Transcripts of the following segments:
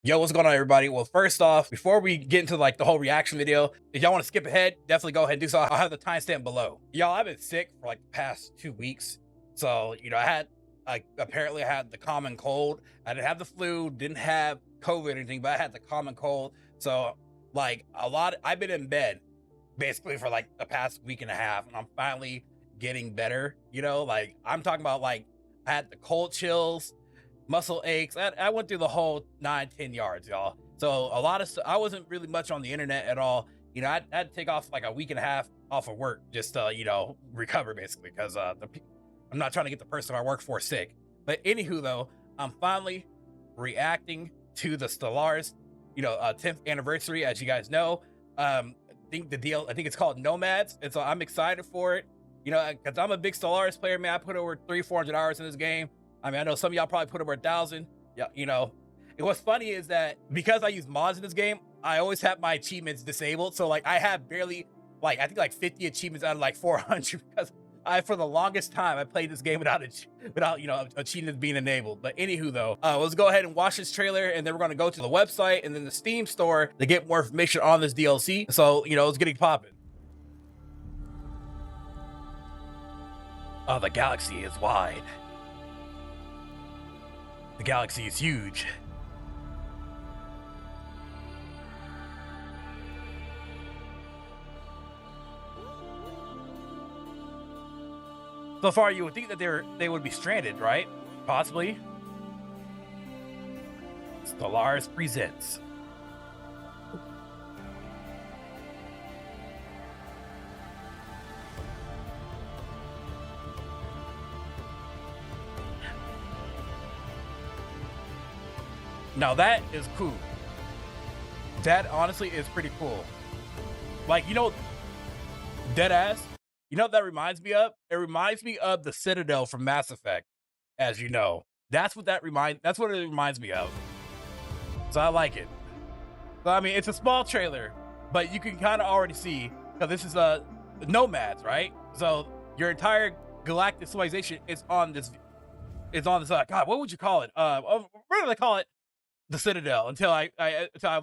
Yo, what's going on, everybody? Well, first off, before we get into like the whole reaction video, if y'all want to skip ahead, definitely go ahead and do so. I'll have the timestamp below. Y'all, I've been sick for like the past 2 weeks. So, I had apparently I had the common cold. I didn't have the flu, didn't have COVID or anything, but I had the common cold. So, like I've been in bed basically for like the past week and a half, and I'm finally getting better. Like I'm talking about like I had the cold chills, muscle aches. I went through the whole 9-10 yards, y'all. So a lot of I wasn't really much on the internet at all. I had to take off like a week and a half off of work just to recover basically because I'm not trying to get the person I work for sick. But anywho, though, I'm finally reacting to the Stellaris 10th anniversary, as you guys know. I think it's called Nomads, and so I'm excited for it. Because I'm a big Stellaris player, man. I put over 300-400 hours in this game. I mean, I know some of y'all probably put over 1,000. Yeah, And what's funny is that because I use mods in this game, I always have my achievements disabled. So like I have barely I think like 50 achievements out of like 400 because for the longest time I played this game without achievements being enabled. But anywho, though, let's go ahead and watch this trailer, and then we're gonna go to the website and then the Steam store to get more information on this DLC. So let's get it popping. Oh, the galaxy is wide. The galaxy is huge. So far, you would think that they would be stranded, right? Possibly. Stellaris presents. Now that is cool. That honestly is pretty cool. Like, dead ass. You know what that reminds me of? It reminds me of the Citadel from Mass Effect, as you know. That's what it reminds me of. So I like it. So I mean, it's a small trailer, but you can kind of already see, because this is Nomads, right? So your entire galactic civilization is on this God, what would you call it? What do they call it? The Citadel, until I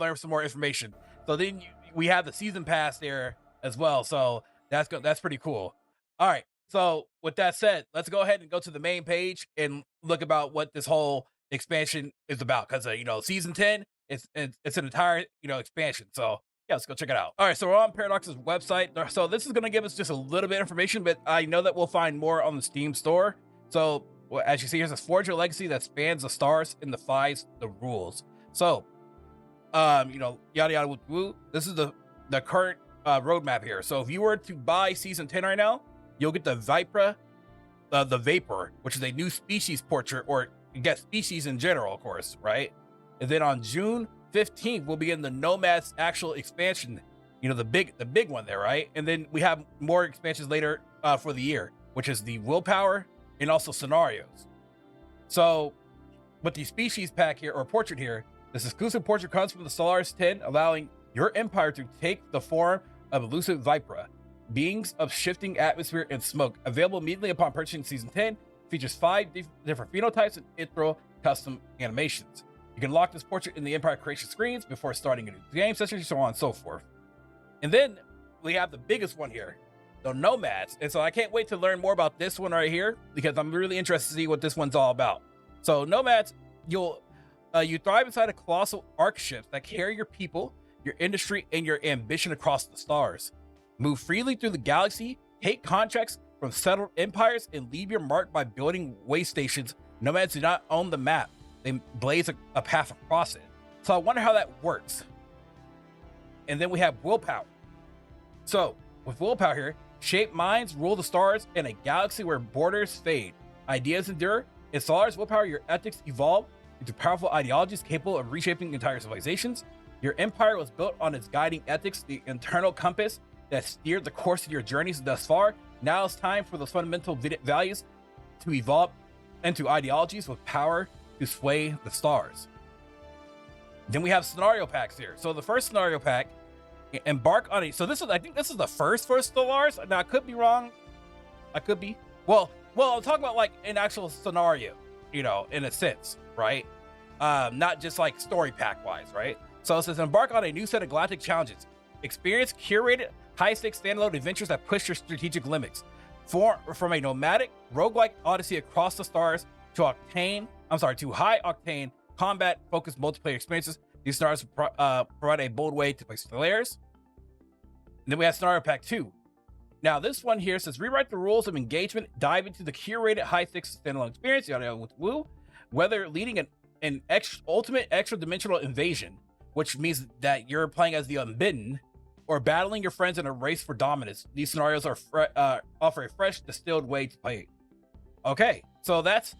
learn some more information. So then we have the season pass there as well. So that's pretty cool. All right. So with that said, let's go ahead and go to the main page and look about what this whole expansion is about. Because season 10, it's an entire expansion. So yeah, let's go check it out. All right, so we're on Paradox's website. So this is going to give us just a little bit of information, but I know that we'll find more on the Steam store. So well, as you see, here's a forge your legacy that spans the stars and defies the rules. So, yada yada woo woo. This is the current roadmap here. So if you were to buy season 10 right now, you'll get the Vapor, which is a new species portrait, or you get species in general, of course, right? And then on June 15th, we'll begin the Nomads actual expansion. The big one there, right? And then we have more expansions later for the year, which is the willpower and also scenarios. So with the species pack here, or portrait here, this exclusive portrait comes from the Stellaris 10, allowing your empire to take the form of elusive Vipera, beings of shifting atmosphere and smoke. Available immediately upon purchasing season 10, features 5 different phenotypes and intro custom animations. You can lock this portrait in the empire creation screens before starting a new game session, so on and so forth. And then we have the biggest one here, the Nomads. And so I can't wait to learn more about this one right here, because I'm really interested to see what this one's all about. So Nomads, you thrive inside of colossal arc ships that carry your people, your industry, and your ambition across the stars. Move freely through the galaxy, take contracts from settled empires, and leave your mark by building way stations. Nomads do not own the map. They blaze a path across it. So I wonder how that works. And then we have willpower. So with willpower here, shape minds, rule the stars in a galaxy where borders fade. Ideas endure. In Stellaris willpower, your ethics evolve into powerful ideologies capable of reshaping entire civilizations. Your empire was built on its guiding ethics, the internal compass that steered the course of your journeys thus far. Now it's time for those fundamental values to evolve into ideologies with power to sway the stars. Then we have scenario packs here. So the first scenario pack, embark on a. So I think this is the first for Stellaris. Now I could be wrong. I could be. Well, I'll talk about like an actual scenario, in a sense, right? not just like story pack wise, right? So it says embark on a new set of galactic challenges. Experience curated high-stakes standalone adventures that push your strategic limits. From a nomadic roguelike odyssey across the stars to high-octane combat-focused multiplayer experiences, these stars provide a bold way to play Stellaris. And then we have Scenario Pack 2. Now, this one here says rewrite the rules of engagement, dive into the curated high-stakes standalone experience, whether leading an ultimate extra-dimensional invasion, which means that you're playing as the Unbidden, or battling your friends in a race for dominance. These scenarios offer a fresh, distilled way to play. Okay, so that's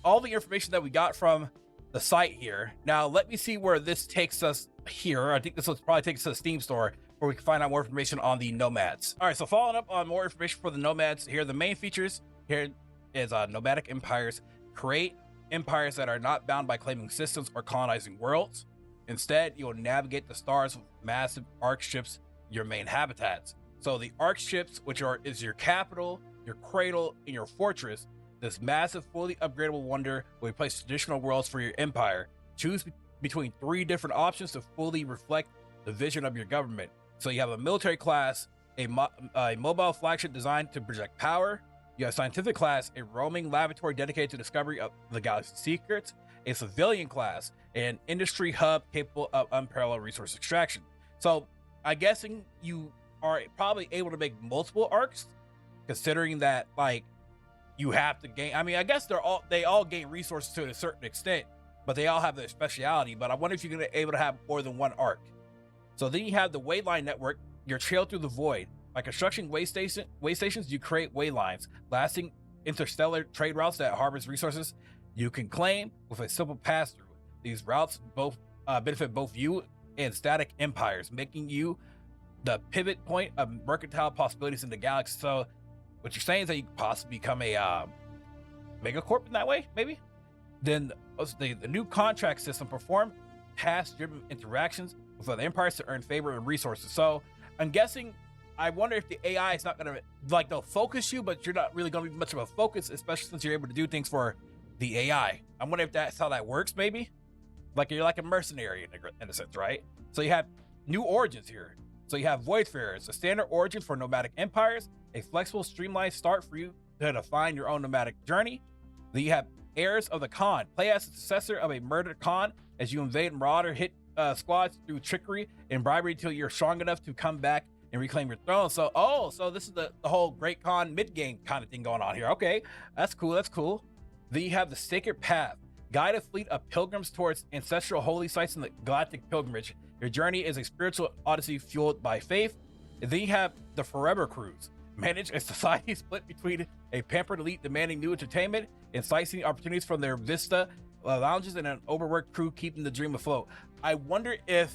all the information that we got from the site here. Now, let me see where this takes us here. I think this will probably take us to the Steam store where we can find out more information on the Nomads. All right, so following up on more information for the Nomads, here are the main features. Here is nomadic empires. Create empires that are not bound by claiming systems or colonizing worlds. Instead, you'll navigate the stars with massive arc ships, your main habitats. So the arc ships, which is your capital, your cradle, and your fortress. This massive, fully upgradable wonder will replace traditional worlds for your empire. Choose between 3 different options to fully reflect the vision of your government. So you have a military class, a mobile flagship designed to project power. You have scientific class, a roaming laboratory dedicated to discovery of the galaxy's secrets. A civilian class, an industry hub capable of unparalleled resource extraction. So I'm guessing you are probably able to make multiple arcs, considering that like you have to gain. I mean, I guess they all gain resources to a certain extent, but they all have their speciality. But I wonder if you're gonna be able to have more than one arc. So then you have the Wayline Network, your trail through the void. By constructing way stations, you create waylines, lasting interstellar trade routes that harbors resources you can claim with a simple pass-through. These routes both benefit both you and static empires, making you the pivot point of mercantile possibilities in the galaxy. So what you're saying is that you could possibly become a megacorp in that way, maybe? Then the new contract system perform task-driven interactions with other empires to earn favor and resources. So I'm guessing, I wonder if the AI is not gonna, like, they'll focus you, but you're not really gonna be much of a focus, especially since you're able to do things for the AI. I wonder if that's how that works, maybe? Like you're like a mercenary in a sense, right? So you have new origins here. So you have Voidfarers, a standard origin for nomadic empires, a flexible, streamlined start for you to define your own nomadic journey. Then you have Heirs of the Khan. Play as the successor of a murdered Khan as you invade marauder hit squads through trickery and bribery until you're strong enough to come back and reclaim your throne. So, so this is the whole Great Khan mid-game kind of thing going on here. Okay, that's cool, that's cool. Then you have the Sacred Path. Guide a fleet of pilgrims towards ancestral holy sites in the galactic pilgrimage. Your journey is a spiritual odyssey fueled by faith. And then you have the Forever Cruise. Manage a society split between a pampered elite demanding new entertainment and sightseeing opportunities from their vista lounges and an overworked crew keeping the dream afloat. I wonder if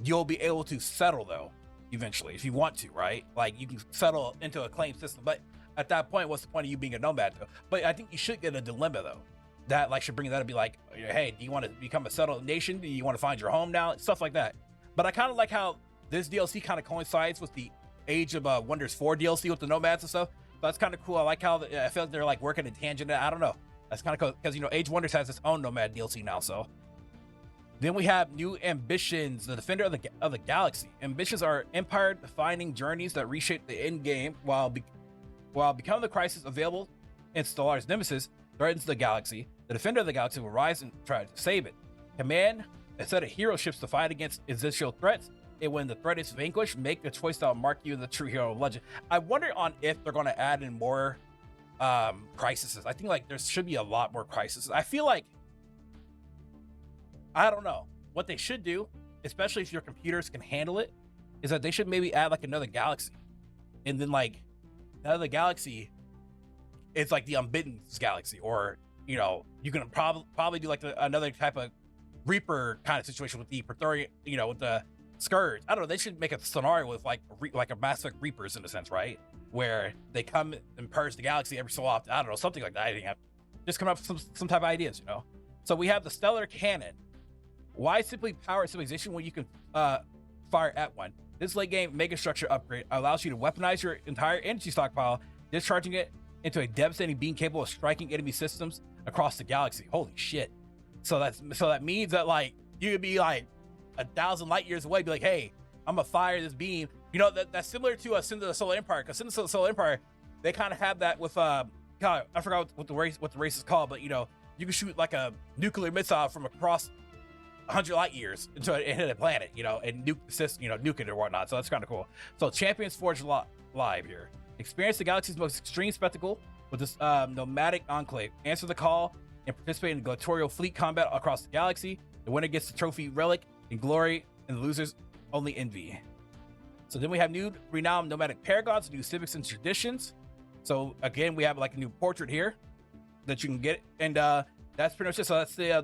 you'll be able to settle, though, eventually, if you want to, right? Like, you can settle into a claim system, but at that point, what's the point of you being a nomad, though? But I think you should get a dilemma, though, that like should bring that to be like, hey, do you want to become a settled nation? Do you want to find your home now? Stuff like that. But I kind of like how this DLC kind of coincides with the Age of Wonders 4 DLC with the Nomads and stuff. So that's kind of cool. I like how I feel like they're like working in tangent. I don't know. That's kind of cool because, you know, Age of Wonders has its own Nomad DLC now. So then we have new ambitions, the Defender of the Galaxy. Ambitions are empire-defining journeys that reshape the end game while becoming the crisis available in Stellaris Nemesis threatens the galaxy. The Defender of the Galaxy will rise and try to save it. Command a set of hero ships to fight against existential threats, and when the threat is vanquished, make the choice that will mark you the true hero of legend. I wonder on if they're going to add in more crises. I think like there should be a lot more crises. I feel like, I don't know, what they should do, especially if your computers can handle it, is that they should maybe add like another galaxy, and then like another galaxy, it's like the Unbidden's galaxy, or, you know, you can probably do like another type of Reaper kind of situation with the Praetorian, you know, with the Scourge. I don't know, they should make a scenario with like a massive Reapers in a sense, right? Where they come and purge the galaxy every so often. I don't know, something like that. I think just come up with some type of ideas, you know? So we have the Stellar Cannon. Why simply power a civilization when you can fire at one? This late game megastructure upgrade allows you to weaponize your entire energy stockpile, discharging it into a devastating beam capable of striking enemy systems across the galaxy. Holy shit. So that means that like you could be like 1,000 light years away, be like, hey, I'm gonna fire this beam. You know, that's similar to a Sin of the Solar Empire, because Sin of the Solar Empire, they kind of have that with God, I forgot what the race is called, but you know, you can shoot like a nuclear missile from across 100 light years into it and hit a planet, you know, and nuke it or whatnot. So that's kind of cool. So Champions Forge live here. Experience the galaxy's most extreme spectacle with this nomadic enclave. Answer the call and participate in gladiatorial fleet combat across the galaxy. The winner gets the trophy relic and glory, and the losers only envy. So then we have new renowned nomadic paragons, new civics and traditions. So again, we have like a new portrait here that you can get, and that's pretty much it. So that's the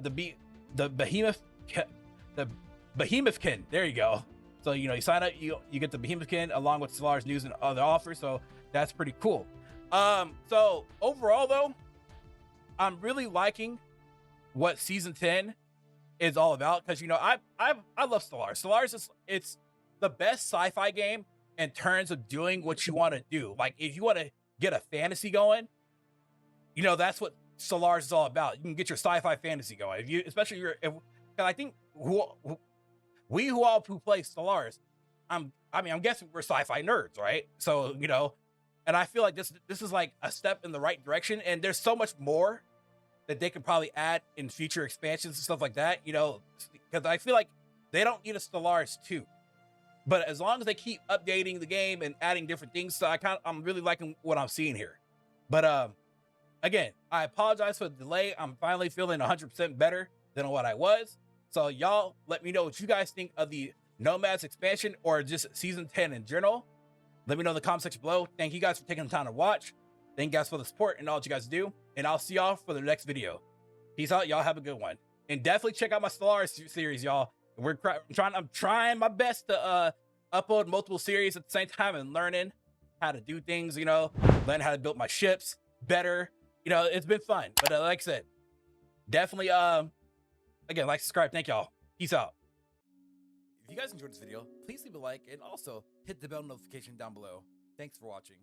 Behemothkin. There you go. So you know, you sign up, you get the Behemothkin along with Stellaris news and other offers. So that's pretty cool. So overall though, I'm really liking what season 10 is all about, because you know I love Stellaris. Stellaris it's the best sci-fi game in terms of doing what you want to do. Like if you want to get a fantasy going, you know, that's what Stellaris is all about. You can get your sci-fi fantasy going. If you, especially if I think who play Stellaris, I'm guessing we're sci-fi nerds, right? So you know, and I feel like this is like a step in the right direction, and there's so much more that they could probably add in future expansions and stuff like that, you know, because I feel like they don't need a Stellaris 2. But as long as they keep updating the game and adding different things, so I'm really liking what I'm seeing here. But again, I apologize for the delay. I'm finally feeling 100% better than what I was. So y'all let me know what you guys think of the Nomads expansion or just season 10 in general. Let me know in the comment section below. Thank you guys for taking the time to watch. Thank you guys for the support and all that you guys do. And I'll see y'all for the next video. Peace out. Y'all have a good one. And definitely check out my Stellaris series, y'all. I'm trying my best to upload multiple series at the same time and learning how to do things, you know, learn how to build my ships better. You know, it's been fun. But like I said, definitely, again, like, subscribe. Thank y'all. Peace out. If you guys enjoyed this video, please leave a like and also hit the bell notification down below. Thanks for watching.